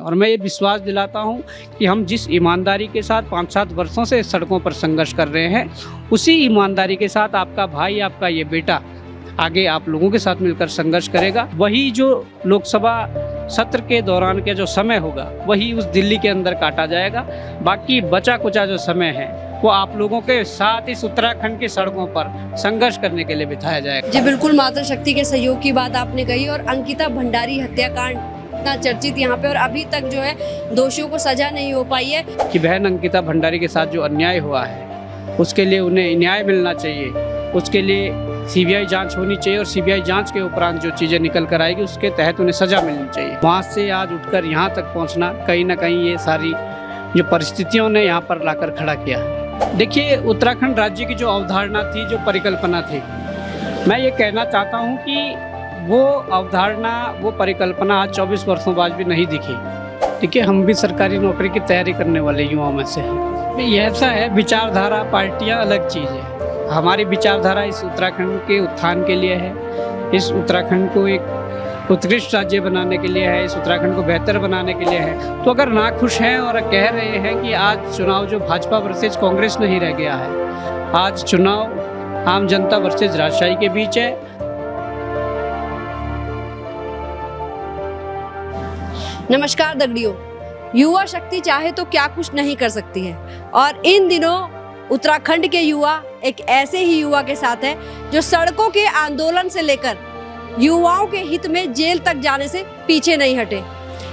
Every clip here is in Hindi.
और मैं ये विश्वास दिलाता हूँ कि हम जिस ईमानदारी के साथ 5-7 वर्षों से सड़कों पर संघर्ष कर रहे हैं, उसी ईमानदारी के साथ आपका भाई, आपका ये बेटा आगे आप लोगों के साथ मिलकर संघर्ष करेगा। वही जो लोकसभा सत्र के दौरान के जो समय होगा, वही उस दिल्ली के अंदर काटा जाएगा। बाकी बचा कुचा जो समय है वो आप लोगों के साथ इस उत्तराखंड की सड़कों पर संघर्ष करने के लिए बिताया जाएगा। जी बिल्कुल, मातृशक्ति के सहयोग की बात आपने कही और अंकिता भंडारी हत्याकांड इतना चर्चित यहाँ पे, और अभी तक जो है दोषियों को सजा नहीं हो पाई है कि बहन अंकिता भंडारी के साथ जो अन्याय हुआ है उसके लिए उन्हें न्याय मिलना चाहिए, उसके लिए सीबीआई जांच होनी चाहिए और सीबीआई जांच के उपरांत जो चीज़ें निकल कर आएगी उसके तहत उन्हें सजा मिलनी चाहिए। वहाँ से आज उठकर यहाँ तक पहुँचना, कहीं ना कहीं ये सारी जो परिस्थितियों ने यहाँ पर लाकर खड़ा किया है। देखिए, उत्तराखंड राज्य की जो अवधारणा थी, जो परिकल्पना थी, मैं ये कहना चाहता हूँ कि वो अवधारणा, वो परिकल्पना आज 24 वर्षों बाद भी नहीं दिखी। देखिए, हम भी सरकारी नौकरी की तैयारी करने वाले युवाओं में से हैं। ये ऐसा है, विचारधारा पार्टियाँ अलग चीज़ है। हमारी विचारधारा इस उत्तराखंड के उत्थान के लिए है, इस उत्तराखंड को एक उत्कृष्ट राज्य बनाने के लिए है, इस उत्तराखंड को बेहतर बनाने के लिए है। तो अगर ना खुश हैं और कह रहे हैं कि आज चुनाव जो भाजपा वर्सेज कांग्रेस नहीं रह गया है, आज चुनाव आम जनता वर्सेज राजशाही के बीच है। नमस्कार दगड़ियों, युवा शक्ति चाहे तो क्या कुछ नहीं कर सकती है, और इन दिनों उत्तराखंड के युवा एक ऐसे ही युवा के साथ है जो सड़कों के आंदोलन से लेकर युवाओं के हित में जेल तक जाने से पीछे नहीं हटे,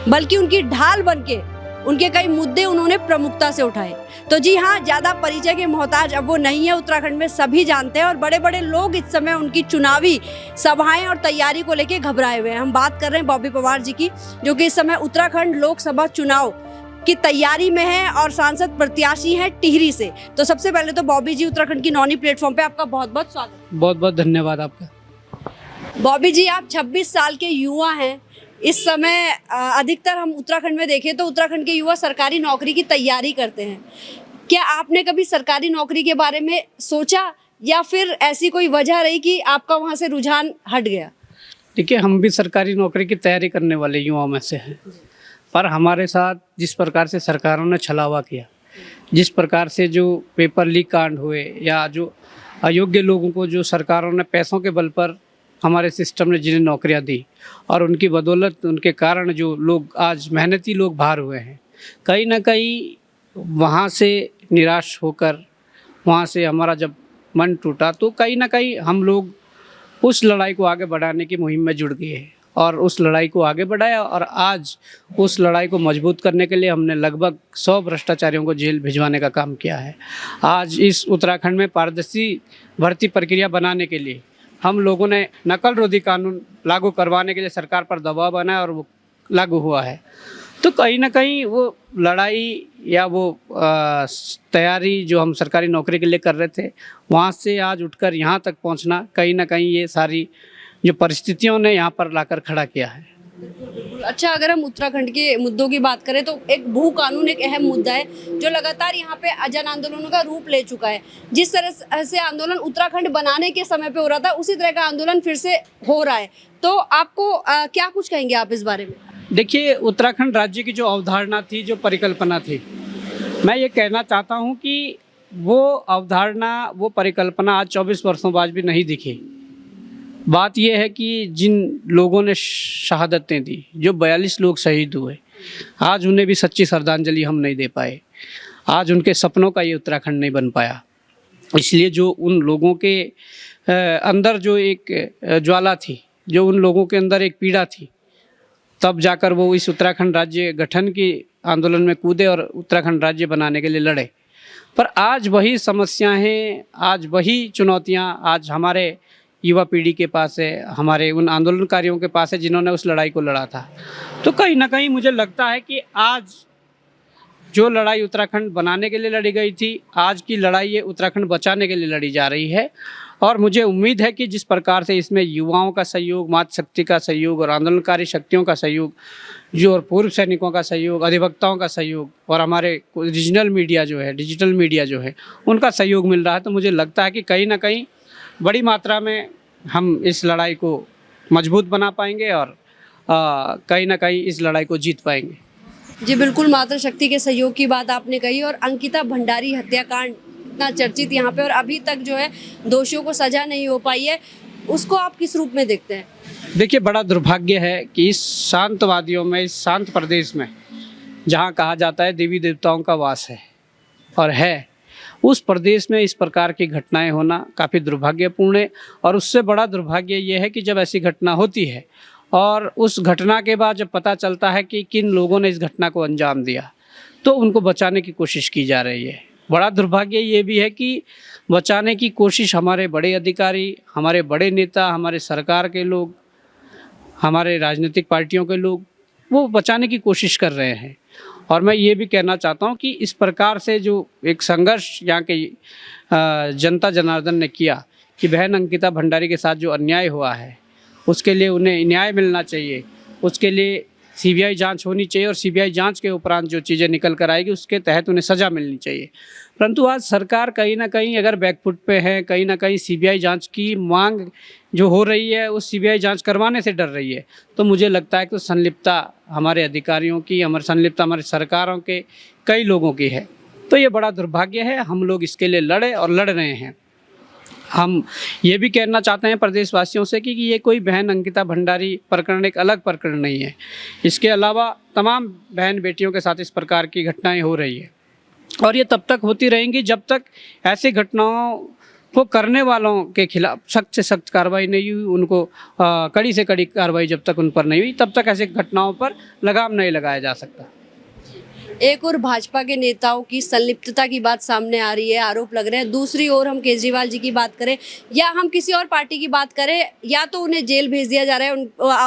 बल्कि उनकी ढाल बनके उनके कई मुद्दे उन्होंने प्रमुखता से उठाए। तो जी हाँ, ज्यादा परिचय के मोहताज अब वो नहीं है, उत्तराखंड में सभी जानते हैं और बड़े बड़े लोग इस समय उनकी चुनावी सभाएं और तैयारी को लेकर घबराए हुए हैं। हम बात कर रहे हैं बॉबी पवार जी की, जो कि इस समय उत्तराखंड लोकसभा चुनाव की तैयारी में है और सांसद प्रत्याशी हैं टिहरी से। तो सबसे पहले तो बॉबी जी, उत्तराखंड की नौनी प्लेटफॉर्म पे आपका बहुत बहुत स्वागत। बहुत बहुत धन्यवाद आपका। बॉबी जी, आप 26 साल के युवा हैं। इस समय अधिकतर हम उत्तराखंड में देखें तो उत्तराखंड के युवा सरकारी नौकरी की तैयारी करते हैं। क्या आपने कभी सरकारी नौकरी के बारे में सोचा, या फिर ऐसी कोई वजह रही कि आपका वहाँ से रुझान हट गया? देखिए, हम भी सरकारी नौकरी की तैयारी करने वाले युवाओं में से हैं, पर हमारे साथ जिस प्रकार से सरकारों ने छलावा किया, जिस प्रकार से जो पेपर लीक कांड हुए, या जो अयोग्य लोगों को जो सरकारों ने पैसों के बल पर हमारे सिस्टम ने जिन्हें नौकरियां दी, और उनकी बदौलत, उनके कारण जो लोग आज मेहनती लोग बाहर हुए हैं, कहीं ना कहीं वहाँ से निराश होकर, वहाँ से हमारा जब मन टूटा, तो कहीं ना कहीं हम लोग उस लड़ाई को आगे बढ़ाने की मुहिम में जुड़ गए और उस लड़ाई को आगे बढ़ाया। और आज उस लड़ाई को मजबूत करने के लिए हमने लगभग 100 भ्रष्टाचारियों को जेल भिजवाने का काम किया है। आज इस उत्तराखंड में पारदर्शी भर्ती प्रक्रिया बनाने के लिए हम लोगों ने नकल रोधी कानून लागू करवाने के लिए सरकार पर दबाव बनाया और वो लागू हुआ है। तो कहीं ना कहीं वो लड़ाई या वो तैयारी जो हम सरकारी नौकरी के लिए कर रहे थे, वहाँ से आज उठकर यहाँ तक पहुँचना, कहीं ना कहीं ये सारी जो परिस्थितियों ने यहाँ पर लाकर खड़ा किया है। अच्छा, अगर हम उत्तराखंड के मुद्दों की बात करें तो एक भू कानून एक अहम मुद्दा है जो लगातार यहाँ पे जन आंदोलनों का रूप ले चुका है। जिस तरह से आंदोलन उत्तराखंड बनाने के समय पे हो रहा था, उसी तरह का आंदोलन फिर से हो रहा है। तो आपको क्या कुछ कहेंगे आप इस बारे में? देखिए, उत्तराखंड राज्य की जो अवधारणा थी, जो परिकल्पना थी, मैं ये कहना चाहता हूँ कि वो अवधारणा, वो परिकल्पना आज 24 वर्षों बाद भी नहीं दिखी। बात यह है कि जिन लोगों ने शहादतें दी, जो 42 लोग शहीद हुए, आज उन्हें भी सच्ची श्रद्धांजलि हम नहीं दे पाए। आज उनके सपनों का ये उत्तराखंड नहीं बन पाया। इसलिए जो उन लोगों के अंदर जो एक ज्वाला थी, जो उन लोगों के अंदर एक पीड़ा थी, तब जाकर वो इस उत्तराखंड राज्य गठन की आंदोलन में कूदे और उत्तराखंड राज्य बनाने के लिए लड़े। पर आज वही समस्याएं, आज वही चुनौतियाँ आज हमारे युवा पीढ़ी के पास है, हमारे उन आंदोलनकारियों के पास है जिन्होंने उस लड़ाई को लड़ा था। तो कहीं ना कहीं मुझे लगता है कि आज जो लड़ाई उत्तराखंड बनाने के लिए लड़ी गई थी, आज की लड़ाई ये उत्तराखंड बचाने के लिए लड़ी जा रही है। और मुझे उम्मीद है कि जिस प्रकार से इसमें युवाओं का सहयोग, मातृशक्ति का सहयोग और आंदोलनकारी शक्तियों का सहयोग, जो और पूर्व सैनिकों का सहयोग, अधिवक्ताओं का सहयोग और हमारे रीजनल मीडिया जो है, डिजिटल मीडिया जो है, उनका सहयोग मिल रहा है, तो मुझे लगता है कि कहीं ना कहीं बड़ी मात्रा में हम इस लड़ाई को मजबूत बना पाएंगे और कहीं ना कहीं इस लड़ाई को जीत पाएंगे। जी बिल्कुल, मातृशक्ति के सहयोग की बात आपने कही और अंकिता भंडारी हत्याकांड इतना चर्चित यहाँ पे और अभी तक जो है दोषियों को सजा नहीं हो पाई है, उसको आप किस रूप में देखते हैं? देखिए, बड़ा दुर्भाग्य है कि इस शांतवादियों में, इस शांत प्रदेश में, जहाँ कहा जाता है देवी देवताओं का वास है और है, उस प्रदेश में इस प्रकार की घटनाएं होना काफ़ी दुर्भाग्यपूर्ण है। और उससे बड़ा दुर्भाग्य ये है कि जब ऐसी घटना होती है और उस घटना के बाद जब पता चलता है कि किन लोगों ने इस घटना को अंजाम दिया, तो उनको बचाने की कोशिश की जा रही है। बड़ा दुर्भाग्य ये भी है कि बचाने की कोशिश हमारे बड़े अधिकारी, हमारे बड़े नेता, हमारे सरकार के लोग, हमारे राजनीतिक पार्टियों के लोग, वो बचाने की कोशिश कर रहे हैं। और मैं ये भी कहना चाहता हूँ कि इस प्रकार से जो एक संघर्ष यहाँ के जनता जनार्दन ने किया कि बहन अंकिता भंडारी के साथ जो अन्याय हुआ है उसके लिए उन्हें न्याय मिलना चाहिए, उसके लिए सीबीआई जांच होनी चाहिए और सीबीआई जांच के उपरांत जो चीज़ें निकल कर आएगी उसके तहत उन्हें सज़ा मिलनी चाहिए। परंतु आज सरकार कहीं ना कहीं अगर बैकफुट पे है, कहीं ना कहीं सीबीआई जांच की मांग जो हो रही है उस सीबीआई जांच करवाने से डर रही है। तो मुझे लगता है कि संलिप्तता हमारे अधिकारियों की, संलिप्तता हमारे सरकारों के कई लोगों की है। तो ये बड़ा दुर्भाग्य है। हम लोग इसके लिए लड़े और लड़ रहे हैं। हम ये भी कहना चाहते हैं प्रदेशवासियों से कि ये कोई बहन अंकिता भंडारी प्रकरण एक अलग प्रकरण नहीं है। इसके अलावा तमाम बहन बेटियों के साथ इस प्रकार की घटनाएं हो रही है और ये तब तक होती रहेंगी जब तक ऐसी घटनाओं को करने वालों के खिलाफ सख्त से सख्त कार्रवाई नहीं हुई, उनको कड़ी से कड़ी कार्रवाई जब तक उन पर नहीं हुई तब तक ऐसी घटनाओं पर लगाम नहीं लगाया जा सकता। एक और भाजपा के नेताओं की संलिप्तता की बात सामने आ रही है, आरोप लग रहे हैं। दूसरी ओर हम केजरीवाल जी की बात करें या हम किसी और पार्टी की बात करें, या तो उन्हें जेल भेज दिया जा रहा है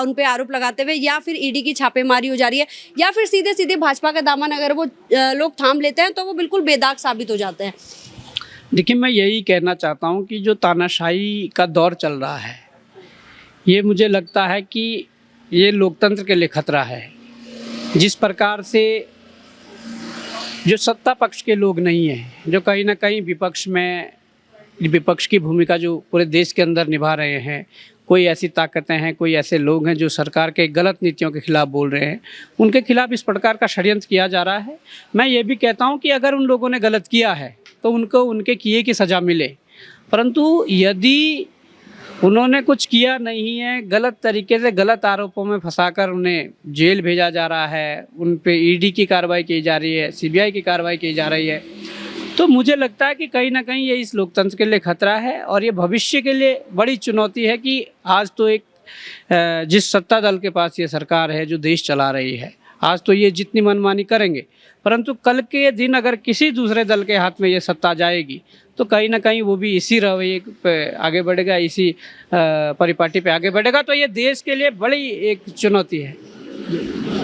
उन पे आरोप लगाते हुए, या फिर ईडी की छापेमारी हो जा रही है, या फिर सीधे सीधे भाजपा का दामन अगर वो लोग थाम लेते हैं तो वो बिल्कुल बेदाग साबित हो जाते हैं। देखिए, मैं यही कहना चाहता हूँ कि जो तानाशाही का दौर चल रहा है ये मुझे लगता है कि ये लोकतंत्र के लिए खतरा है। जिस प्रकार से जो सत्ता पक्ष के लोग नहीं हैं, जो कहीं ना कहीं विपक्ष की भूमिका जो पूरे देश के अंदर निभा रहे हैं, कोई ऐसी ताकतें हैं, कोई ऐसे लोग हैं जो सरकार के गलत नीतियों के खिलाफ बोल रहे हैं, उनके खिलाफ इस प्रकार का षड्यंत्र किया जा रहा है। मैं ये भी कहता हूँ कि अगर उन लोगों ने गलत किया है तो उनको उनके किए की सज़ा मिले, परंतु यदि उन्होंने कुछ किया नहीं है, गलत तरीके से गलत आरोपों में फंसाकर उन्हें जेल भेजा जा रहा है, उन पे ईडी की कार्रवाई की जा रही है, सीबीआई की कार्रवाई की जा रही है, तो मुझे लगता है कि कहीं ना कहीं ये इस लोकतंत्र के लिए खतरा है और ये भविष्य के लिए बड़ी चुनौती है कि आज तो एक जिस सत्ता दल के पास ये सरकार है जो देश चला रही है, आज तो ये जितनी मनमानी करेंगे, परंतु कल के दिन अगर किसी दूसरे दल के हाथ में ये सत्ता जाएगी तो कहीं ना कहीं वो भी इसी रवैये पे आगे बढ़ेगा, इसी परिपाटी पे आगे बढ़ेगा। तो ये देश के लिए बड़ी एक चुनौती है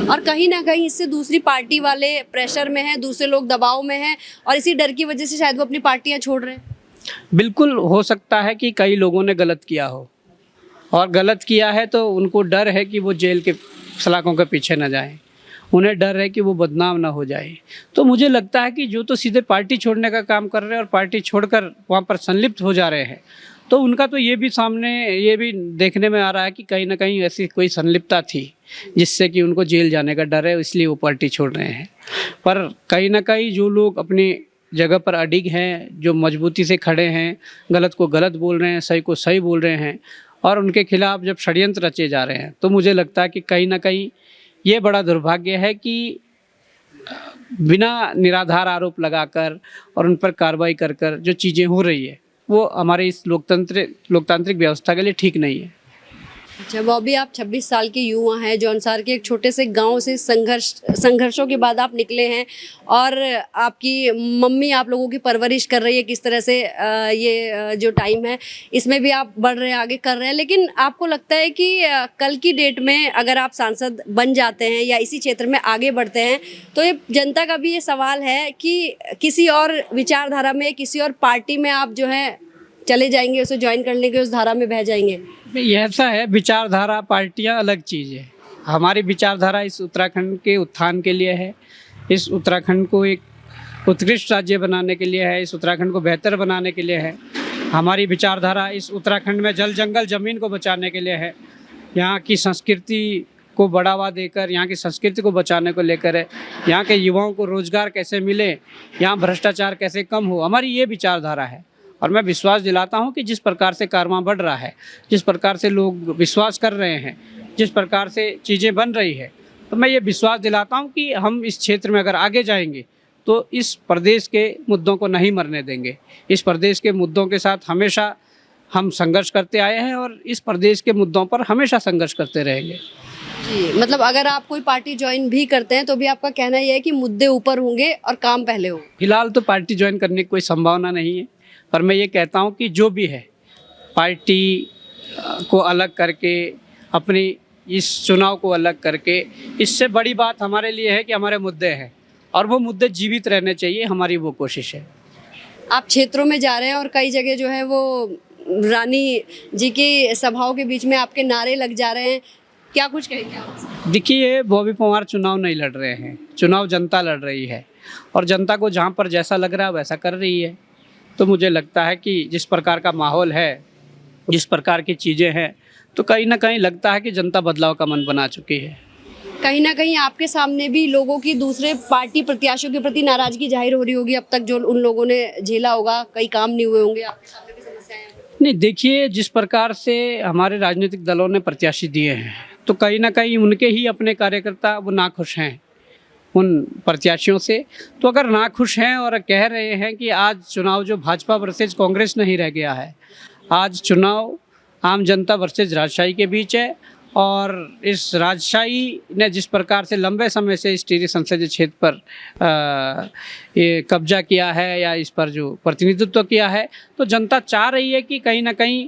और कहीं ना कहीं इससे दूसरी पार्टी वाले प्रेशर में हैं, दूसरे लोग दबाव में हैं और इसी डर की वजह से शायद वो अपनी पार्टियां छोड़ रहे हैं। बिल्कुल हो सकता है कि कई लोगों ने गलत किया हो और गलत किया है तो उनको डर है कि वो जेल के सलाखों के पीछे न जाएं, उन्हें डर है कि वो बदनाम ना हो जाए। तो मुझे लगता है कि जो तो सीधे पार्टी छोड़ने का काम कर रहे हैं और पार्टी छोड़कर वहाँ पर संलिप्त हो जा रहे हैं, तो उनका तो ये भी देखने में आ रहा है कि कहीं ना कहीं ऐसी कोई संलिप्तता थी जिससे कि उनको जेल जाने का डर है, इसलिए वो पार्टी छोड़ रहे हैं। पर कहीं ना कहीं जो लोग अपनी जगह पर अडिग हैं, जो मजबूती से खड़े हैं, गलत को गलत बोल रहे हैं, सही को सही बोल रहे हैं और उनके खिलाफ जब षड्यंत्र रचे जा रहे हैं, तो मुझे लगता है कि कहीं ना कहीं ये बड़ा दुर्भाग्य है कि बिना निराधार आरोप लगाकर और उन पर कार्रवाई कर कर जो चीज़ें हो रही है वो हमारे इस लोकतांत्रिक व्यवस्था के लिए ठीक नहीं है। अच्छा बॉबी, आप 26 साल के युवा हैं, जौनसार के एक छोटे से गांव से संघर्षों के बाद आप निकले हैं और आपकी मम्मी आप लोगों की परवरिश कर रही है। किस तरह से ये जो टाइम है इसमें भी आप बढ़ रहे हैं, आगे कर रहे हैं, लेकिन आपको लगता है कि कल की डेट में अगर आप सांसद बन जाते हैं या इसी क्षेत्र में आगे बढ़ते हैं तो ये जनता का भी ये सवाल है कि किसी और विचारधारा में, किसी और पार्टी में आप जो है चले जाएंगे, उसे ज्वाइन कर लेंगे, उस धारा में बह जाएंगे? ये ऐसा है, विचारधारा पार्टियां अलग चीज़ है। हमारी विचारधारा इस उत्तराखंड के उत्थान के लिए है, इस उत्तराखंड को एक उत्कृष्ट राज्य बनाने के लिए है, इस उत्तराखंड को बेहतर बनाने के लिए है। हमारी विचारधारा इस उत्तराखंड में जल जंगल ज़मीन को बचाने के लिए है, यहाँ की संस्कृति को बढ़ावा देकर, यहाँ की संस्कृति को बचाने को लेकर है, यहाँ के युवाओं को रोजगार कैसे मिले, यहाँ भ्रष्टाचार कैसे कम हो, हमारी ये विचारधारा है। और मैं विश्वास दिलाता हूँ कि जिस प्रकार से कारवां बढ़ रहा है, जिस प्रकार से लोग विश्वास कर रहे हैं, जिस प्रकार से चीज़ें बन रही है, तो मैं ये विश्वास दिलाता हूँ कि हम इस क्षेत्र में अगर आगे जाएंगे तो इस प्रदेश के मुद्दों को नहीं मरने देंगे। इस प्रदेश के मुद्दों के साथ हमेशा हम संघर्ष करते आए हैं और इस प्रदेश के मुद्दों पर हमेशा संघर्ष करते रहेंगे। जी, मतलब अगर आप कोई पार्टी ज्वाइन भी करते हैं तो भी आपका कहना यह है कि मुद्दे ऊपर होंगे और काम पहले हो। फिलहाल तो पार्टी ज्वाइन करने की कोई संभावना नहीं है, पर मैं ये कहता हूँ कि जो भी है पार्टी को अलग करके, अपनी इस चुनाव को अलग करके, इससे बड़ी बात हमारे लिए है कि हमारे मुद्दे हैं और वो मुद्दे जीवित रहने चाहिए, हमारी वो कोशिश है। आप क्षेत्रों में जा रहे हैं और कई जगह जो है वो रानी जी की सभाओं के बीच में आपके नारे लग जा रहे हैं, क्या कुछ कहेंगे आप? देखिए, बॉबी पवार चुनाव नहीं लड़ रहे हैं, चुनाव जनता लड़ रही है और जनता को जहाँ पर जैसा लग रहा है वैसा कर रही है। तो मुझे लगता है कि जिस प्रकार का माहौल है, जिस प्रकार की चीज़ें हैं, तो कहीं ना कहीं लगता है कि जनता बदलाव का मन बना चुकी है। कहीं ना कहीं आपके सामने भी लोगों की दूसरे पार्टी प्रत्याशियों के प्रति नाराजगी जाहिर हो रही होगी, अब तक जो उन लोगों ने झेला होगा, कई काम नहीं हुए होंगे, आपके सामने भी समस्याएं हैं। नहीं, देखिए, जिस प्रकार से हमारे राजनीतिक दलों ने प्रत्याशी दिए हैं, तो कहीं ना कहीं उनके ही अपने कार्यकर्ता वो नाखुश हैं उन प्रत्याशियों से। तो अगर नाखुश हैं और कह रहे हैं कि आज चुनाव जो भाजपा वर्सेज कांग्रेस नहीं रह गया है, आज चुनाव आम जनता वर्सेज राजशाही के बीच है और इस राजशाही ने जिस प्रकार से लंबे समय से इस टिहरी संसदीय क्षेत्र पर ये कब्जा किया है या इस पर जो प्रतिनिधित्व किया है, तो जनता चाह रही है कि कहीं ना कहीं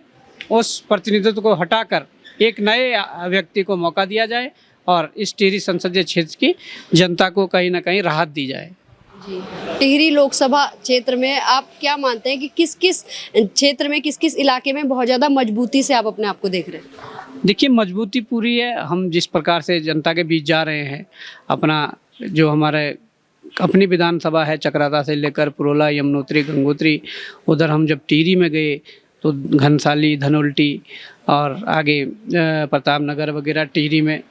उस प्रतिनिधित्व को हटाकर एक नए व्यक्ति को मौका दिया जाए और इस टिहरी संसदीय क्षेत्र की जनता को कहीं ना कहीं राहत दी जाए। जी, टिहरी लोकसभा क्षेत्र में आप क्या मानते हैं कि किस किस क्षेत्र में, किस किस इलाके में बहुत ज़्यादा मजबूती से आप अपने आप को देख रहे हैं? देखिए, मजबूती पूरी है। हम जिस प्रकार से जनता के बीच जा रहे हैं, अपना जो हमारे अपनी विधानसभा है, चक्राता से लेकर पुरोला, यमुनोत्री, गंगोत्री, उधर हम जब टिहरी में गए तो घनसाली, धनोल्टी और आगे प्रताप नगर वगैरह टिहरी में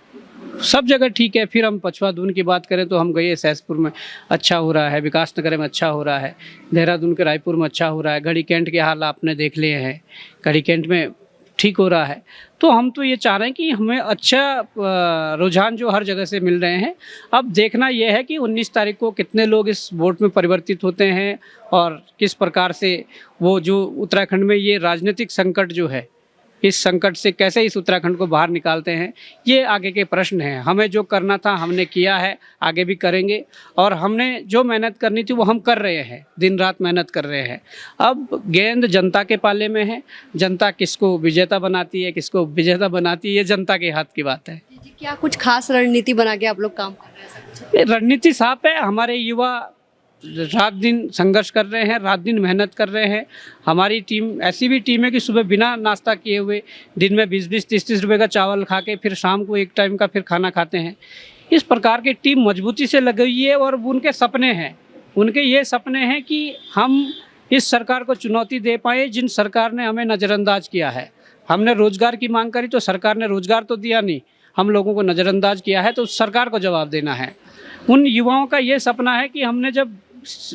सब जगह ठीक है। फिर हम पछवा दून की बात करें तो हम गए सहसपुर में अच्छा हो रहा है, विकास नगर में अच्छा हो रहा है, देहरादून के रायपुर में अच्छा हो रहा है, घड़ी कैंट के हाल आपने देख लिए हैं, घड़ी कैंट में ठीक हो रहा है। तो हम तो ये चाह रहे हैं कि हमें अच्छा रुझान जो हर जगह से मिल रहे हैं। अब देखना यह है कि 19 तारीख को कितने लोग इस वोट में परिवर्तित होते हैं और किस प्रकार से वो जो उत्तराखंड में ये राजनीतिक संकट जो है, इस संकट से कैसे इस उत्तराखंड को बाहर निकालते हैं, ये आगे के प्रश्न हैं। हमें जो करना था हमने किया है, आगे भी करेंगे और हमने जो मेहनत करनी थी वो हम कर रहे हैं, दिन रात मेहनत कर रहे हैं। अब गेंद जनता के पाले में है, जनता किसको विजेता बनाती है, किसको विजेता बनाती है, ये जनता के हाथ की बात है। जी, क्या कुछ खास रणनीति बना के आप लोग काम कर रहे हैं? रणनीति साफ है। हमारे युवा रात दिन संघर्ष कर रहे हैं, रात दिन मेहनत कर रहे हैं। हमारी टीम ऐसी भी टीम है कि सुबह बिना नाश्ता किए हुए दिन में 20-20, 30-30 रुपए का चावल खा के फिर शाम को एक टाइम का फिर खाना खाते हैं। इस प्रकार की टीम मजबूती से लगी हुई है और उनके सपने हैं, उनके ये सपने हैं कि हम इस सरकार को चुनौती दे पाए जिन सरकार ने हमें नज़रअंदाज किया है। हमने रोजगार की मांग करी तो सरकार ने रोजगार तो दिया नहीं, हम लोगों को नज़रअंदाज किया है, तो उस सरकार को जवाब देना है। उन युवाओं का ये सपना है कि हमने जब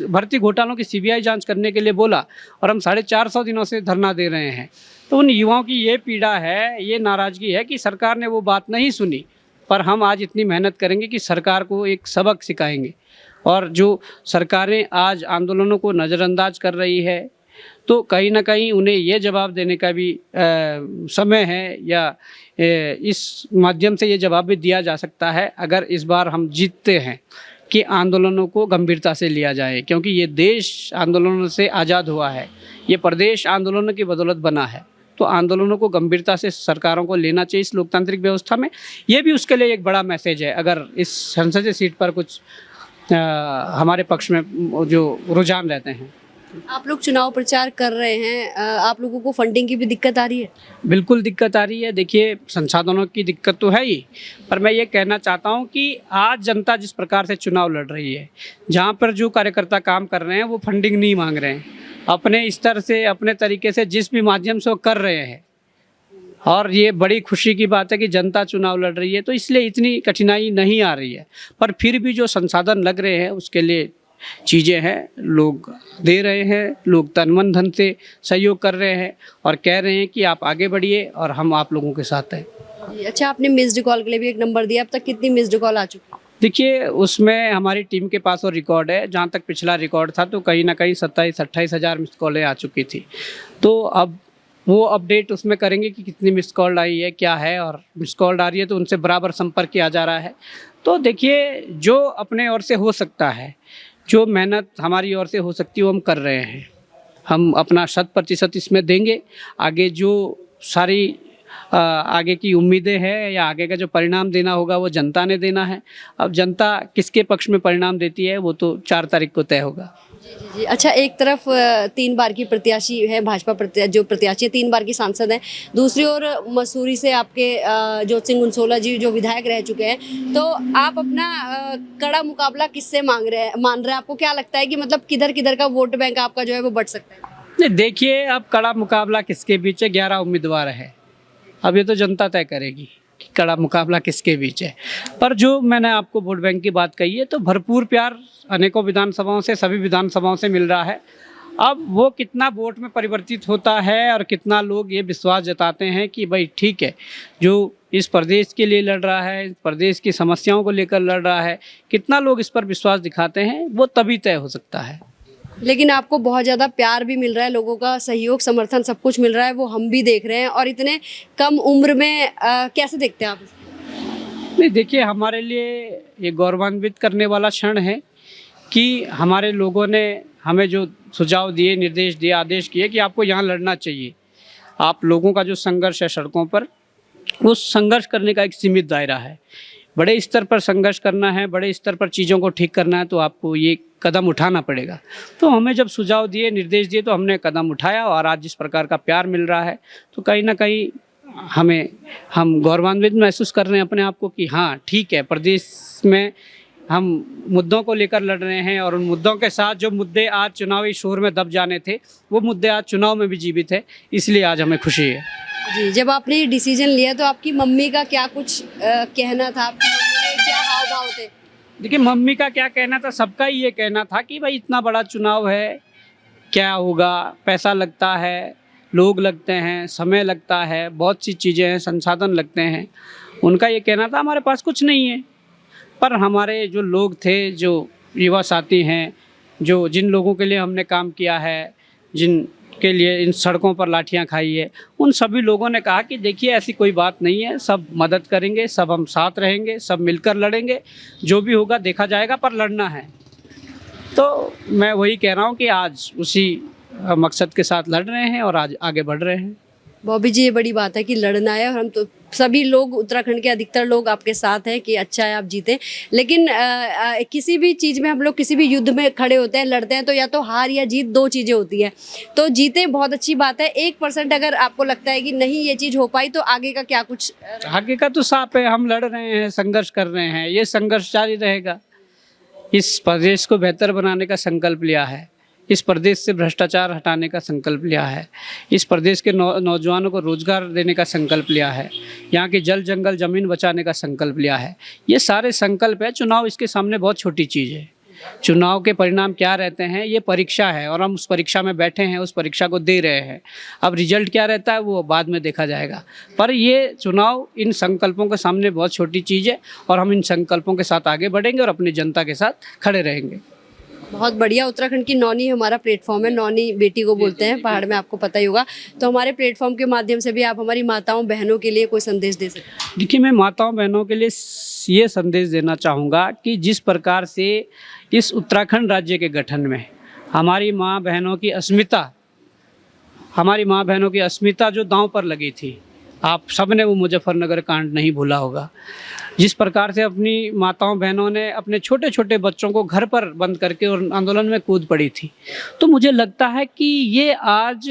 भर्ती घोटालों की सीबीआई जांच करने के लिए बोला और हम 450 दिनों से धरना दे रहे हैं, तो उन युवाओं की ये पीड़ा है, ये नाराज़गी है कि सरकार ने वो बात नहीं सुनी। पर हम आज इतनी मेहनत करेंगे कि सरकार को एक सबक सिखाएंगे। और जो सरकारें आज आंदोलनों को नज़रअंदाज कर रही है, तो कहीं ना कहीं उन्हें ये जवाब देने का भी समय है, या इस माध्यम से ये जवाब भी दिया जा सकता है अगर इस बार हम जीतते हैं कि आंदोलनों को गंभीरता से लिया जाए, क्योंकि ये देश आंदोलनों से आज़ाद हुआ है, ये प्रदेश आंदोलनों की बदौलत बना है। तो आंदोलनों को गंभीरता से सरकारों को लेना चाहिए इस लोकतांत्रिक व्यवस्था में। ये भी उसके लिए एक बड़ा मैसेज है अगर इस संसदीय सीट पर कुछ हमारे पक्ष में जो रुझान रहते हैं। आप लोग चुनाव प्रचार कर रहे हैं, आप लोगों को फंडिंग की भी दिक्कत आ रही है? बिल्कुल दिक्कत आ रही है। देखिए, संसाधनों की दिक्कत तो है ही, पर मैं ये कहना चाहता हूँ कि आज जनता जिस प्रकार से चुनाव लड़ रही है, जहाँ पर जो कार्यकर्ता काम कर रहे हैं वो फंडिंग नहीं मांग रहे हैं, अपने स्तर से, अपने तरीके से जिस भी माध्यम से वो कर रहे हैं, और ये बड़ी खुशी की बात है कि जनता चुनाव लड़ रही है, तो इसलिए इतनी कठिनाई नहीं आ रही है। पर फिर भी जो संसाधन लग रहे हैं उसके लिए चीज़ें हैं, लोग दे रहे हैं, लोग तन मन धन से सहयोग कर रहे हैं और कह रहे हैं कि आप आगे बढ़िए और हम आप लोगों के साथ हैं। अच्छा, आपने मिस्ड कॉल के लिए भी एक नंबर दिया, अब तक कितनी मिस्ड कॉल आ चुकी? देखिए, उसमें हमारी टीम के पास वो रिकॉर्ड है, जहाँ तक पिछला रिकॉर्ड था तो कहीं ना कहीं 27-28 हज़ार मिस कॉलें आ चुकी थी। तो अब वो अपडेट उसमें करेंगे कि कितनी मिस कॉल आई है, क्या है, और मिस कॉल आ रही है तो उनसे बराबर संपर्क किया जा रहा है। तो देखिए, जो अपने ओर से हो सकता है, जो मेहनत हमारी ओर से हो सकती है वो हम कर रहे हैं। हम अपना 100% इसमें देंगे। आगे जो सारी आगे की उम्मीदें हैं या आगे का जो परिणाम देना होगा वो जनता ने देना है। अब जनता किसके पक्ष में परिणाम देती है वो तो 4 तारीख को तय होगा। जी। अच्छा, एक तरफ 3 बार की प्रत्याशी है भाजपा, जो प्रत्याशी है 3 बार की सांसद है, दूसरी ओर मसूरी से आपके ज्योति सिंह उनसोला जी जो विधायक रह चुके हैं, तो आप अपना कड़ा मुकाबला किससे मान रहे हैं? आपको क्या लगता है कि मतलब किधर किधर का वोट बैंक आपका जो है वो बढ़ सकता है? नहीं, देखिए, अब कड़ा मुकाबला किसके बीच है, 11 उम्मीदवार है। अब ये तो जनता तय करेगी कि कड़ा मुकाबला किसके बीच है। पर जो मैंने आपको वोट बैंक की बात कही है, तो भरपूर प्यार अनेकों विधानसभाओं से, सभी विधानसभाओं से मिल रहा है। अब वो कितना वोट में परिवर्तित होता है और कितना लोग ये विश्वास जताते हैं कि भाई ठीक है, जो इस प्रदेश के लिए लड़ रहा है, इस प्रदेश की समस्याओं को लेकर लड़ रहा है, कितना लोग इस पर विश्वास दिखाते हैं, वो तभी तय हो सकता है। लेकिन आपको बहुत ज़्यादा प्यार भी मिल रहा है, लोगों का सहयोग, समर्थन, सब कुछ मिल रहा है, वो हम भी देख रहे हैं। और इतने कम उम्र में कैसे देखते हैं आप? नहीं, देखिए, हमारे लिए ये गौरवान्वित करने वाला क्षण है कि हमारे लोगों ने हमें जो सुझाव दिए, निर्देश दिए, आदेश किए कि आपको यहाँ लड़ना चाहिए। आप लोगों का जो संघर्ष है सड़कों पर, उस संघर्ष करने का एक सीमित दायरा है। बड़े स्तर पर संघर्ष करना है, बड़े स्तर पर चीज़ों को ठीक करना है, तो आपको ये कदम उठाना पड़ेगा। तो हमें जब सुझाव दिए, निर्देश दिए, तो हमने कदम उठाया और आज जिस प्रकार का प्यार मिल रहा है, तो कहीं ना कहीं हम गौरवान्वित महसूस कर रहे हैं अपने आप को कि हाँ ठीक है, प्रदेश में हम मुद्दों को लेकर लड़ रहे हैं और उन मुद्दों के साथ जो मुद्दे आज चुनावी शोर में दब जाने थे, वो मुद्दे आज चुनाव में भी जीवित है। इसलिए आज हमें खुशी है। जी, जब आपने ये डिसीजन लिया तो आपकी मम्मी का क्या कुछ कहना था? आपकी मम्मी के क्या हाव भाव थे? देखिए, मम्मी का क्या कहना था, सबका ही ये कहना था कि भाई इतना बड़ा चुनाव है, क्या होगा, पैसा लगता है, लोग लगते हैं, समय लगता है, बहुत सी चीज़ें हैं, संसाधन लगते हैं। उनका ये कहना था हमारे पास कुछ नहीं है। पर हमारे जो लोग थे, जो युवा साथी हैं, जिन लोगों के लिए हमने काम किया है, जिनके लिए इन सड़कों पर लाठियां खाई है, उन सभी लोगों ने कहा कि देखिए ऐसी कोई बात नहीं है, सब मदद करेंगे, सब हम साथ रहेंगे, सब मिलकर लड़ेंगे, जो भी होगा देखा जाएगा, पर लड़ना है। तो मैं वही कह रहा हूँ कि आज उसी मकसद के साथ लड़ रहे हैं और आज आगे बढ़ रहे हैं। बॉबी जी, ये बड़ी बात है कि लड़ना है, और हम तो सभी लोग, उत्तराखंड के अधिकतर लोग आपके साथ हैं कि अच्छा है आप जीते। लेकिन किसी भी चीज़ में हम लोग किसी भी युद्ध में खड़े होते हैं, लड़ते हैं, तो या तो हार या जीत, 2 चीज़ें होती है। तो जीते बहुत अच्छी बात है। 1% अगर आपको लगता है कि नहीं ये चीज़ हो पाई, तो आगे का क्या कुछ? आगे का तो साफ है, हम लड़ रहे हैं, संघर्ष कर रहे हैं, ये संघर्ष जारी रहेगा। इस प्रदेश को बेहतर बनाने का संकल्प लिया है, इस प्रदेश से भ्रष्टाचार हटाने का संकल्प लिया है, इस प्रदेश के नौजवानों को रोजगार देने का संकल्प लिया है, यहाँ के जल जंगल ज़मीन बचाने का संकल्प लिया है। ये सारे संकल्प है। चुनाव इसके सामने बहुत छोटी चीज़ है। चुनाव के परिणाम क्या रहते हैं, ये परीक्षा है और हम उस परीक्षा में बैठे हैं, उस परीक्षा को दे रहे हैं। अब रिजल्ट क्या रहता है वो बाद में देखा जाएगा, पर ये चुनाव इन संकल्पों के सामने बहुत छोटी चीज़ है और हम इन संकल्पों के साथ आगे बढ़ेंगे और अपनी जनता के साथ खड़े रहेंगे। बहुत बढ़िया। उत्तराखंड की नौनी हमारा प्लेटफॉर्म है, नौनी बेटी को बोलते हैं पहाड़ में, आपको पता ही होगा। तो हमारे प्लेटफॉर्म के माध्यम से भी आप हमारी माताओं बहनों के लिए कोई संदेश दे सकते हैं? देखिए, मैं माताओं बहनों के लिए ये संदेश देना चाहूँगा कि जिस प्रकार से इस उत्तराखंड राज्य के गठन में हमारी माँ बहनों की अस्मिता जो दांव पर लगी थी, आप सब ने वो मुजफ्फरनगर कांड नहीं भूला होगा। जिस प्रकार से अपनी माताओं बहनों ने अपने छोटे छोटे बच्चों को घर पर बंद करके और आंदोलन में कूद पड़ी थी, तो मुझे लगता है कि ये आज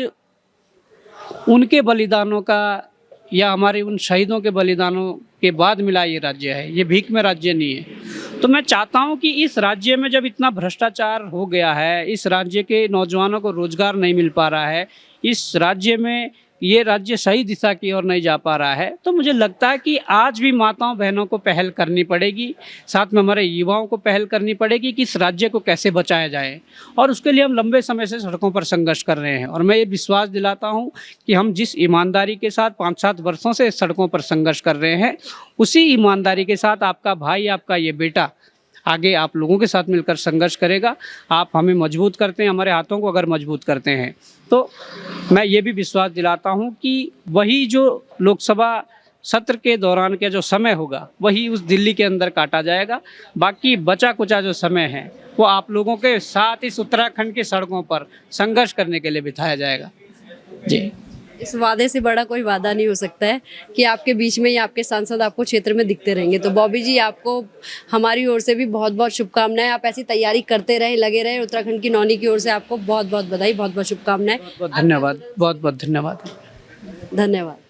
उनके बलिदानों का या हमारे उन शहीदों के बलिदानों के बाद मिला ये राज्य है, ये भीख में राज्य नहीं है। तो मैं चाहता हूँ कि इस राज्य में जब इतना भ्रष्टाचार हो गया है, इस राज्य के नौजवानों को रोजगार नहीं मिल पा रहा है, इस राज्य में ये राज्य सही दिशा की ओर नहीं जा पा रहा है, तो मुझे लगता है कि आज भी माताओं बहनों को पहल करनी पड़ेगी, साथ में हमारे युवाओं को पहल करनी पड़ेगी कि इस राज्य को कैसे बचाया जाए। और उसके लिए हम लंबे समय से सड़कों पर संघर्ष कर रहे हैं और मैं ये विश्वास दिलाता हूँ कि हम जिस ईमानदारी के साथ 5-7 वर्षों से सड़कों पर संघर्ष कर रहे हैं, उसी ईमानदारी के साथ आपका भाई, आपका ये बेटा आगे आप लोगों के साथ मिलकर संघर्ष करेगा। आप हमें मजबूत करते हैं, हमारे हाथों को अगर मजबूत करते हैं तो मैं ये भी विश्वास दिलाता हूँ कि वही जो लोकसभा सत्र के दौरान का जो समय होगा वही उस दिल्ली के अंदर काटा जाएगा। बाकी बचा कुचा जो समय है वो आप लोगों के साथ इस उत्तराखंड की सड़कों पर संघर्ष करने के लिए बिताया जाएगा। जी, इस वादे से बड़ा कोई वादा नहीं हो सकता है कि आपके बीच में या आपके सांसद आपको क्षेत्र में दिखते रहेंगे। तो बॉबी जी, आपको हमारी ओर से भी बहुत बहुत शुभकामनाएं। आप ऐसी तैयारी करते रहें, लगे रहें। उत्तराखंड की नौनी की ओर से आपको बहुत बहुत बधाई, बहुत बहुत शुभकामनाएं। बहुत बहुत धन्यवाद, बहुत बहुत धन्यवाद। धन्यवाद।